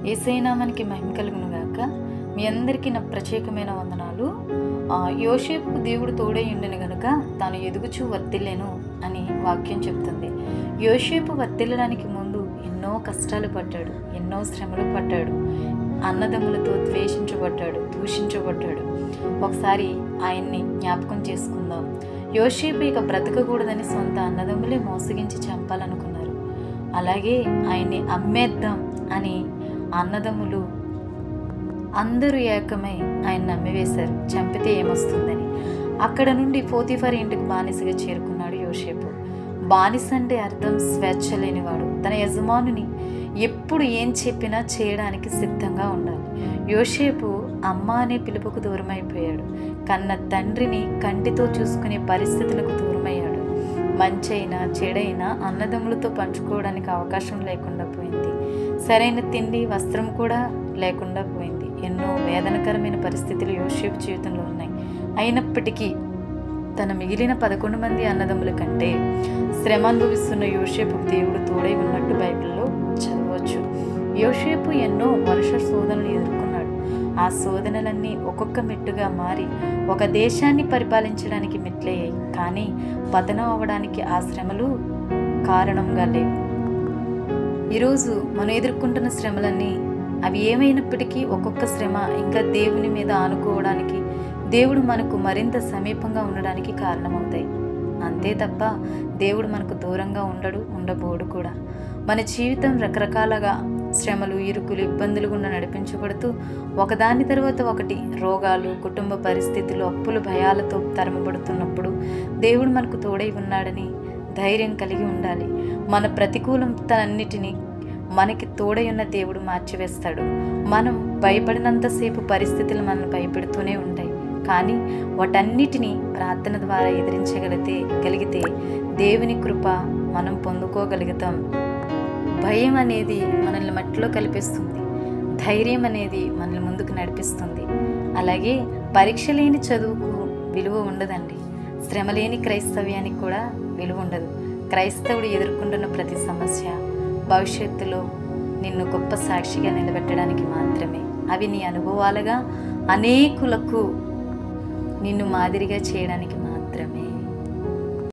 యేసయ్య నామానికి మహిమ కలుగును గాక. మీ అందరికీ నా ప్రత్యేకమైన వందనాలు. యోసేపుకు దేవుడు తోడై ఉండెను గనుక తాను ఎదుగుచూ వర్ధిల్లెను అని వాక్యం చెప్తుంది. యోసేపు వర్ధిల్లడానికి ముందు ఎన్నో కష్టాలు పడ్డాడు, ఎన్నో శ్రమలు పడ్డాడు, అన్నదమ్ములతో ద్వేషించబడ్డాడు, దూషించబడ్డాడు. ఒకసారి ఆయన్ని జ్ఞాపకం చేసుకుందాం. యోసేపు ఇక బ్రతకకూడదని సొంత అన్నదమ్ములే మోసగించి చంపాలనుకున్నారు. అలాగే ఆయన్ని అమ్మేద్దాం అని అన్నదమ్ములు అందరూ ఏకమై ఆయన నమ్మివేశారు, చంపితే ఏమొస్తుందని. అక్కడ నుండి పోతీఫర్ ఇంటికి బానిసగా చేరుకున్నాడు యోసేపు. బానిస అంటే అర్థం స్వేచ్ఛ లేనివాడు. తన యజమానుని ఎప్పుడు ఏం చెప్పినా చేయడానికి సిద్ధంగా ఉండాలి. యోసేపు అమ్మ అనే పిలుపుకు దూరమైపోయాడు. కన్న తండ్రిని కంటితో చూసుకునే పరిస్థితులకు దూరమయ్యాడు. మంచైనా చెడైనా అన్నదమ్ములతో పంచుకోవడానికి అవకాశం లేకుండా పోయింది. సరైన తిండి వస్త్రం కూడా లేకుండా పోయింది. ఎన్నో వేదనకరమైన పరిస్థితులు యోసేపు జీవితంలో ఉన్నాయి. అయినప్పటికీ తన మిగిలిన 11 మంది అన్నదమ్ముల కంటే శ్రమ అనుభవిస్తున్న యోసేపుకు దేవుడు తోడై ఉన్నట్టు బైబిల్లో చదవచ్చు. యోసేపు ఎన్నో వరుస శోధనలు ఎదుర్కొన్నాడు. ఆ శోధనలన్నీ ఒక్కొక్క మెట్టుగా మారి ఒక దేశాన్ని పరిపాలించడానికి మెట్లయ్యాయి. కానీ పతనం అవ్వడానికి ఆ శ్రమలు కారణంగా లేవు. ఈరోజు మనం ఎదుర్కొంటున్న శ్రమలన్నీ అవి ఏమైనప్పటికీ ఒక్కొక్క శ్రమ ఇంకా దేవుని మీద ఆనుకోవడానికి, దేవుడు మనకు మరింత సమీపంగా ఉండడానికి కారణమవుతాయి. అంతే తప్ప దేవుడు మనకు దూరంగా ఉండబోడు కూడా. మన జీవితం రకరకాలుగా శ్రమలు, ఇరుకులు, ఇబ్బందులు గుండా నడిపించబడుతూ ఒకదాని తర్వాత ఒకటి రోగాలు, కుటుంబ పరిస్థితులు, అప్పులు, భయాలతో తరమబడుతున్నప్పుడు దేవుడు మనకు తోడై ఉన్నాడని ధైర్యం కలిగి ఉండాలి. మన ప్రతికూలతలన్నిటినీ మనకి తోడై ఉన్న దేవుడు మార్చివేస్తాడు. మనం భయపడినంతసేపు పరిస్థితులు మనల్ని భయపెడుతూనే ఉంటాయి. కానీ వాటన్నిటినీ ప్రార్థన ద్వారా ఎదిరించగలిగితే దేవుని కృప మనం పొందుకోగలుగుతాం. భయం అనేది మనల్ని మట్టిలో కలిపిస్తుంది, ధైర్యం అనేది మనల్ని ముందుకు నడిపిస్తుంది. అలాగే పరీక్ష లేని చదువుకు విలువ ఉండదండి. శ్రమ లేని క్రైస్తవ్యానికి కూడా విలువ ఉండదు. క్రైస్తవుడు ఎదుర్కొంటున్న ప్రతి సమస్య భవిష్యత్తులో నిన్ను గొప్ప సాక్షిగా నిలబెట్టడానికి మాత్రమే. అవి నీ అనుభవాలుగా అనేకులకు నిన్ను మాదిరిగా చేయడానికి